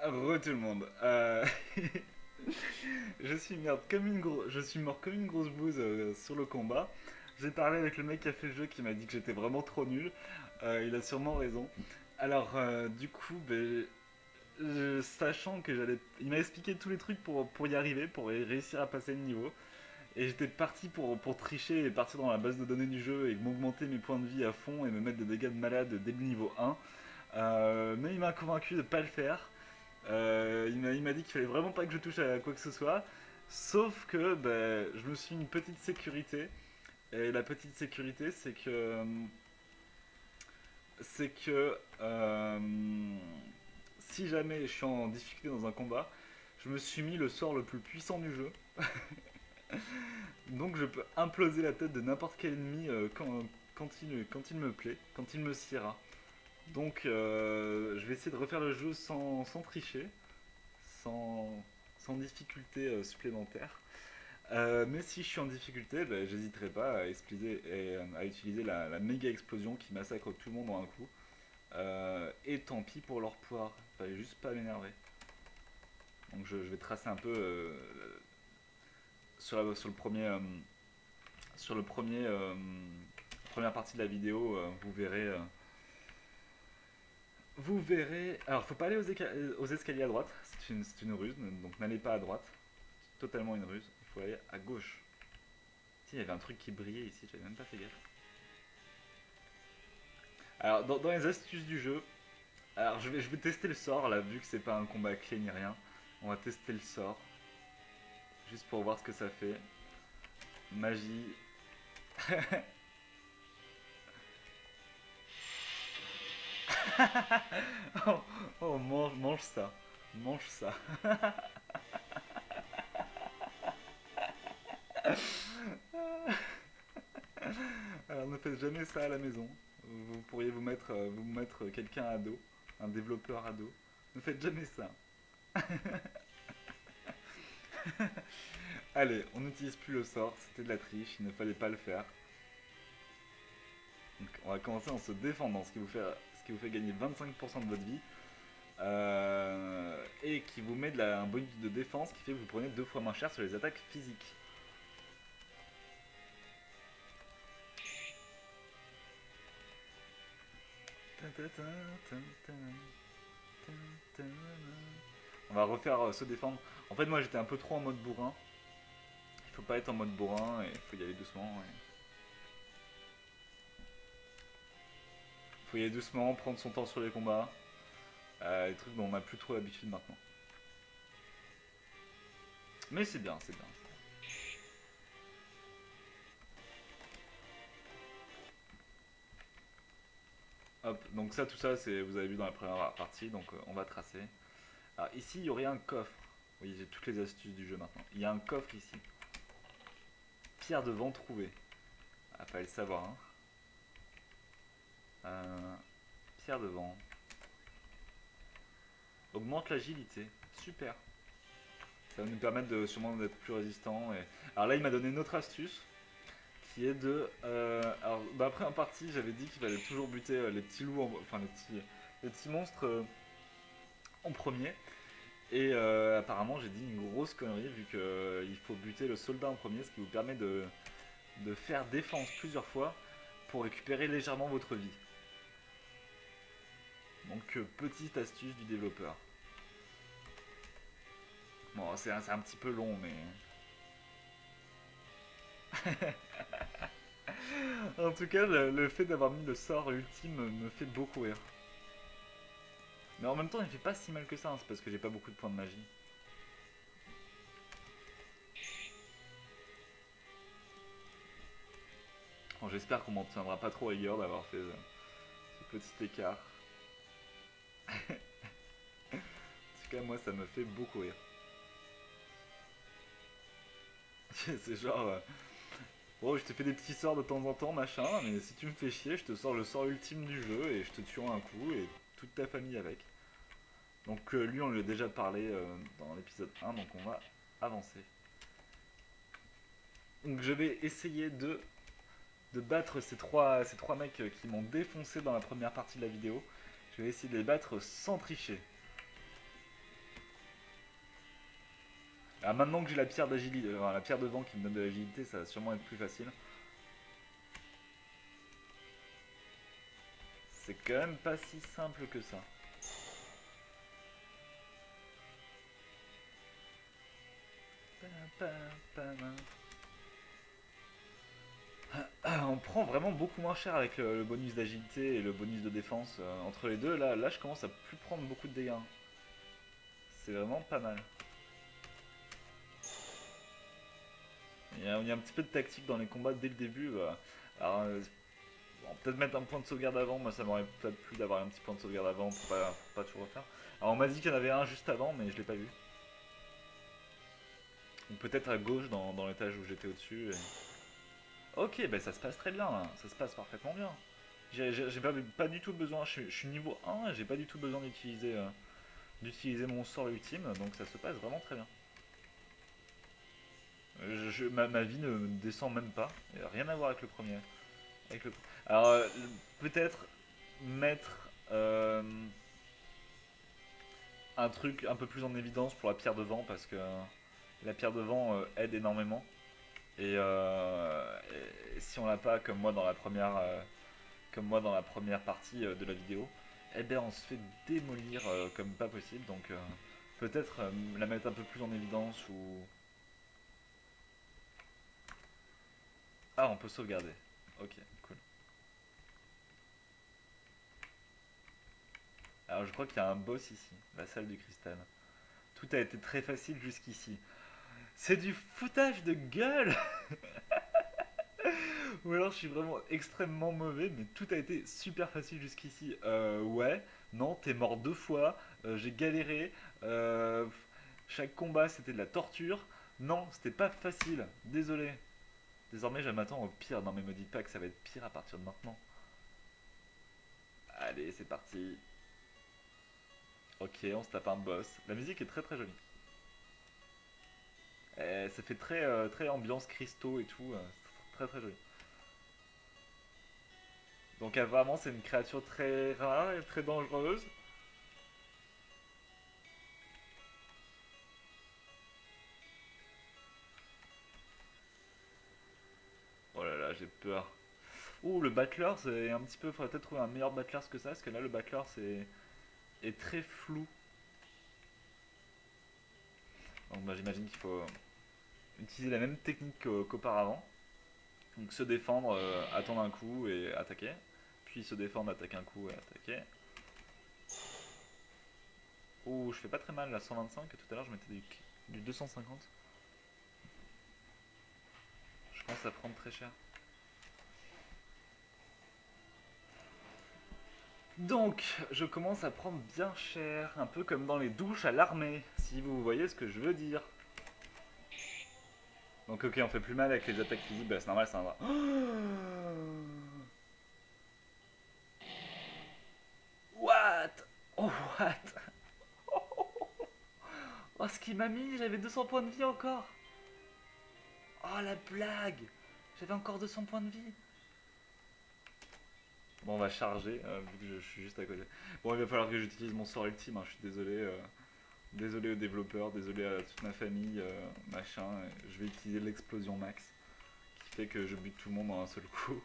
Re tout le monde. Je suis mort comme une grosse bouse sur le combat. J'ai parlé avec le mec qui a fait le jeu qui m'a dit que j'étais vraiment trop nul. Il a sûrement raison. Alors du coup, sachant que il m'a expliqué tous les trucs pour y arriver, pour réussir à passer le niveau. Et j'étais parti pour tricher et partir dans la base de données du jeu et m'augmenter mes points de vie à fond et me mettre des dégâts de malade dès le niveau 1. Mais il m'a convaincu de ne pas le faire. Il m'a dit qu'il fallait vraiment pas que je touche à quoi que ce soit. Sauf que je me suis mis une petite sécurité. Et la petite sécurité, c'est que si jamais je suis en difficulté dans un combat, je me suis mis le sort le plus puissant du jeu. Donc je peux imploser la tête de n'importe quel ennemi quand il me plaît, quand il me siera. Donc je vais essayer de refaire le jeu sans tricher, sans, sans difficulté supplémentaire. Mais si je suis en difficulté, j'hésiterai pas à utiliser la méga explosion qui massacre tout le monde en un coup. Et tant pis pour leur pouvoir, fallait juste pas m'énerver. Donc je vais tracer un peu sur le premier, sur le premier, première partie de la vidéo, vous verrez. Alors faut pas aller aux escaliers à droite, c'est une ruse, donc n'allez pas à droite, c'est totalement une ruse. Il faut aller à gauche. Tiens, il y avait un truc qui brillait ici, j'avais même pas fait gaffe. Alors, dans les astuces du jeu, alors je vais tester le sort là, vu que c'est pas un combat clé ni rien. On va tester le sort, juste pour voir ce que ça fait. Magie. Oh, oh, mange ça. Mange ça. Alors ne faites jamais ça à la maison. Vous pourriez vous mettre quelqu'un à dos, un développeur à dos. Ne faites jamais ça. Allez, on n'utilise plus le sort, c'était de la triche, il ne fallait pas le faire. Donc, on va commencer en se défendant, ce qui vous fait gagner 25% de votre vie. Et qui vous met un bonus de défense qui fait que vous prenez 2 fois moins cher sur les attaques physiques. On va refaire se défendre. En fait, moi j'étais un peu trop en mode bourrin. Il faut pas être en mode bourrin et il faut y aller doucement. Il faut y aller doucement, prendre son temps sur les combats. Les trucs dont on n'a plus trop l'habitude maintenant. Mais c'est bien, c'est bien. Hop, donc ça, tout ça, vous avez vu dans la première partie, donc on va tracer. Alors ici, il y aurait un coffre. Oui, j'ai toutes les astuces du jeu maintenant. Il y a un coffre ici. Pierre de vent trouvée. Ah, pas le savoir, hein. Pierre de vent. Augmente l'agilité. Super. Ça va nous permettre sûrement d'être plus résistants. Alors là, il m'a donné une autre astuce qui est alors, après en partie, j'avais dit qu'il fallait toujours buter les petits loups, enfin les petits monstres en premier. Et apparemment, j'ai dit une grosse connerie vu qu'il faut buter le soldat en premier, ce qui vous permet de faire défense plusieurs fois pour récupérer légèrement votre vie. Donc, petite astuce du développeur. Bon, c'est un petit peu long, mais. En tout cas, le fait d'avoir mis le sort ultime me fait beaucoup rire. Mais en même temps, il fait pas si mal que ça, hein, c'est parce que j'ai pas beaucoup de points de magie. Bon, j'espère qu'on m'en tiendra pas trop rigueur d'avoir fait ce petit écart. En tout cas, moi, ça me fait beaucoup rire. C'est genre, bon, je te fais des petits sorts de temps en temps, machin, mais si tu me fais chier, je te sors le sort ultime du jeu et je te tue en un coup et toute ta famille avec. Donc lui, on lui a déjà parlé dans l'épisode 1, donc on va avancer. Donc je vais essayer de battre ces trois mecs qui m'ont défoncé dans la première partie de la vidéo. Je vais essayer de les battre sans tricher. Ah, maintenant que j'ai la pierre d'agilité, enfin, la pierre de vent qui me donne de l'agilité, ça va sûrement être plus facile. C'est quand même pas si simple que ça. On prend vraiment beaucoup moins cher avec le bonus d'agilité et le bonus de défense. Entre les deux, là je commence à plus prendre beaucoup de dégâts. C'est vraiment pas mal. Il y a un petit peu de tactique dans les combats dès le début. Alors, bon, peut-être mettre un point de sauvegarde avant. Moi, ça m'aurait peut-être plu d'avoir un petit point de sauvegarde avant pour pas tout refaire. Alors, on m'a dit qu'il y en avait un juste avant, mais je l'ai pas vu. Ou peut-être à gauche dans l'étage où j'étais au-dessus. Ok, bah ça se passe très bien, là. Ça se passe parfaitement bien. J'ai pas du tout besoin, je suis niveau 1, j'ai pas du tout besoin d'utiliser mon sort ultime, donc ça se passe vraiment très bien. Ma vie ne descend même pas, rien à voir avec le premier. Alors, peut-être mettre un truc un peu plus en évidence pour la pierre de vent, parce que la pierre de vent aide énormément. Et si on l'a pas, comme moi dans la première partie de la vidéo, eh ben on se fait démolir comme pas possible. Donc peut-être la mettre un peu plus en évidence ou... Ah, on peut sauvegarder. Ok, cool. Alors je crois qu'il y a un boss ici, la salle du cristal. Tout a été très facile jusqu'ici. C'est du foutage de gueule. Ou alors je suis vraiment extrêmement mauvais, mais tout a été super facile jusqu'ici. Ouais, non, t'es mort 2 fois, j'ai galéré, chaque combat c'était de la torture. Non, c'était pas facile, désolé. Désormais je m'attends au pire, non mais me dites pas que ça va être pire à partir de maintenant. Allez, c'est parti. Ok, on se tape un boss. La musique est très très jolie. Ça fait très ambiance cristaux et tout, c'est très très joli. Donc apparemment c'est une créature très rare et très dangereuse. Oh là là, j'ai peur. Ouh, le Battler, c'est un petit peu. Faudrait peut-être trouver un meilleur Battler que ça, parce que là, le Battler est très flou. Donc, bah, j'imagine qu'il faut utiliser la même technique qu'auparavant. Donc, se défendre, attendre un coup et attaquer. Puis se défendre, attaquer un coup et attaquer. Ouh, je fais pas très mal la 125. Tout à l'heure, je mettais du 250. Je pense à prendre très cher. Donc, je commence à prendre bien cher, un peu comme dans les douches à l'armée, si vous voyez ce que je veux dire. Donc ok, on fait plus mal avec les attaques physiques, bah c'est normal, ça va. What? Oh what? Oh ce qu'il m'a mis, j'avais 200 points de vie encore. Oh la blague. J'avais encore 200 points de vie. Bon, on va charger, vu que je suis juste à côté. Bon, il va falloir que j'utilise mon sort ultime, hein, je suis désolé. Désolé aux développeurs, désolé à toute ma famille, machin. Je vais utiliser l'explosion max, qui fait que je bute tout le monde en un seul coup.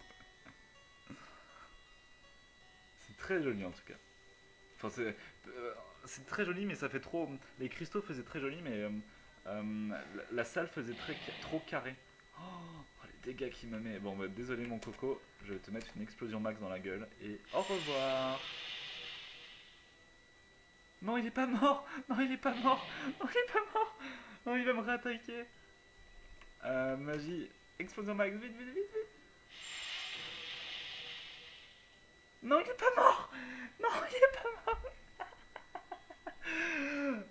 C'est très joli en tout cas. Enfin, c'est très joli, mais ça fait trop. Les cristaux faisaient très joli, mais la salle faisait trop carré. Oh, les dégâts qu'il me met. Bon, bah, désolé mon coco, je vais te mettre une explosion max dans la gueule et au revoir. Non, il est pas mort. Non, il est pas mort. Non, il est pas mort. Non, il va me réattaquer. Magie, explosion max, vite, vite, vite, vite. Non, il est pas mort. Non, il est pas mort.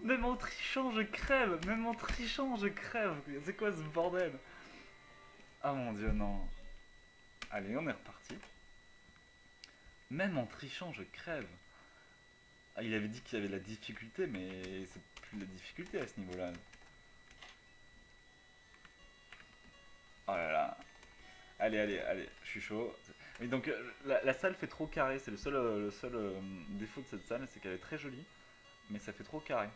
Même en trichant, je crève. Même en trichant, je crève. C'est quoi ce bordel? Ah mon dieu, non. Allez, on est reparti. Même en trichant, je crève. Ah, il avait dit qu'il y avait de la difficulté, mais c'est plus de la difficulté à ce niveau-là. Oh là là. Allez, allez, allez, je suis chaud. Et donc, la salle fait trop carré. C'est le seul défaut de cette salle, c'est qu'elle est très jolie, mais ça fait trop carré.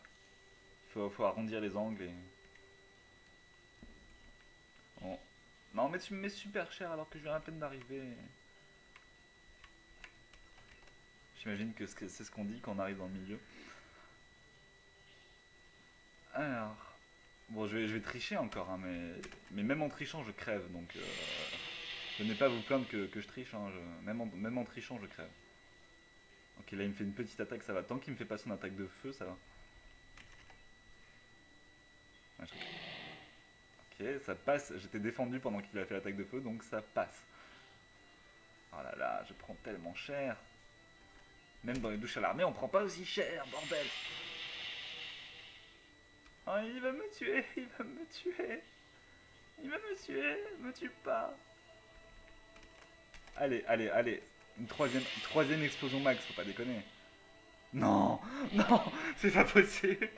Faut arrondir les angles et... Bon. Non mais tu me mets super cher alors que je viens à peine d'arriver. J'imagine que c'est ce qu'on dit quand on arrive dans le milieu. Alors... Bon, je vais tricher encore, hein, mais même en trichant, je crève, donc... venez pas vous plaindre que je triche, hein, même en trichant, je crève. Ok, là il me fait une petite attaque, ça va. Tant qu'il me fait pas son attaque de feu, ça va. Ouais, ok, ça passe. J'étais défendu pendant qu'il a fait l'attaque de feu, donc ça passe. Oh là là, je prends tellement cher. Même dans les douches à l'armée, on prend pas aussi cher, bordel. Oh, il va me tuer, il va me tuer. Il va me tuer, me tue pas. Allez, allez, allez. Une troisième explosion max, faut pas déconner. Non, non, c'est pas possible.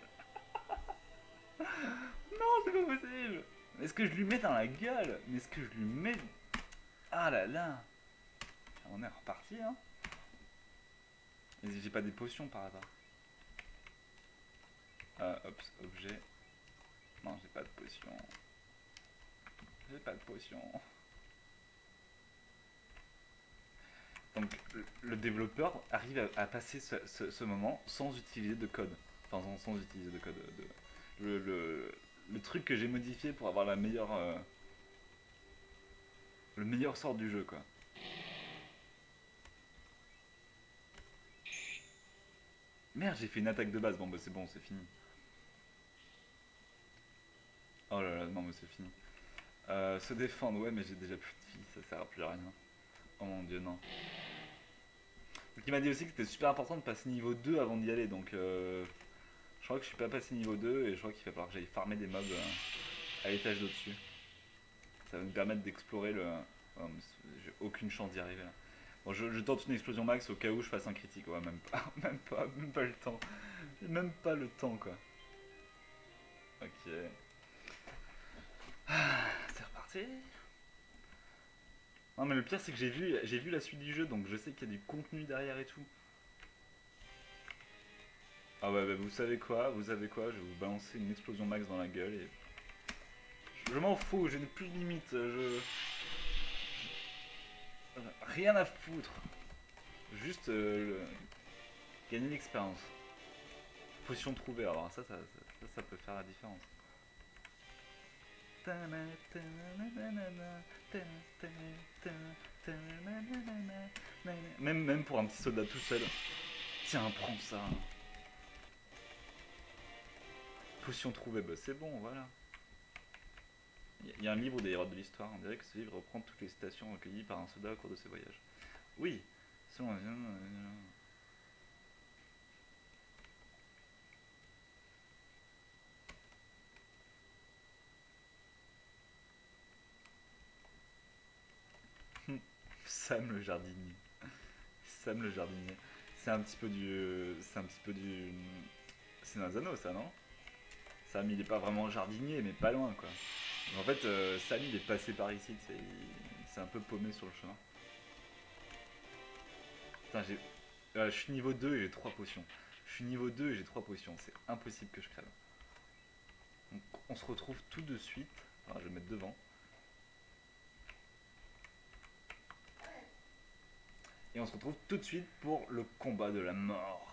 Non, c'est pas possible. Est-ce que je lui mets dans la gueule? Mais est-ce que je lui mets... Ah là là. On est reparti, hein. Et j'ai pas des potions par hasard. Hop, objet. Non, j'ai pas de potion. J'ai pas de potion. Donc, le développeur arrive à passer ce moment sans utiliser de code. Enfin, sans utiliser de code. Le truc que j'ai modifié pour avoir le meilleur sort du jeu, quoi. Merde, j'ai fait une attaque de base. Bon, bah c'est bon, c'est fini. Oh là là, non, mais c'est fini. Se défendre, ouais, mais j'ai déjà plus de vie, ça sert à plus à rien. Oh mon dieu, non. Donc, il m'a dit aussi que c'était super important de passer niveau 2 avant d'y aller, donc je crois que je suis pas passé niveau 2 et je crois qu'il va falloir que j'aille farmer des mobs à l'étage d'au-dessus. Ça va me permettre d'explorer le... Oh, j'ai aucune chance d'y arriver là. Bon, je tente une explosion max au cas où je fasse un critique, ouais, même pas, même pas le temps. J'ai même pas le temps, quoi. Ok. C'est reparti. Non mais le pire c'est que j'ai vu la suite du jeu donc je sais qu'il y a du contenu derrière et tout. Ah ouais bah vous savez quoi, je vais vous balancer une explosion max dans la gueule et... Je m'en fous, je n'ai plus de limite, rien à foutre. Juste gagner l'expérience. Potion trouvée, alors ça peut faire la différence. Même pour un petit soldat tout seul. Tiens, prends ça. Potion trouvée, bah c'est bon, voilà. Il y a un livre des héros de l'histoire, on dirait que ce livre reprend toutes les citations recueillies par un soldat au cours de ses voyages. Oui, selon la... Sam le jardinier. Sam le jardinier. C'est un petit peu du... C'est un petit peu du... C'est un anneau ça, non? Sam il est pas vraiment jardinier, mais pas loin quoi. En fait, Sam il est passé par ici, il s'est un peu paumé sur le chemin. Putain, je suis niveau 2 et j'ai 3 potions. Je suis niveau 2 et j'ai 3 potions, c'est impossible que je crève. Donc on se retrouve tout de suite. Alors, je vais me mettre devant. Et on se retrouve tout de suite pour le combat de la mort.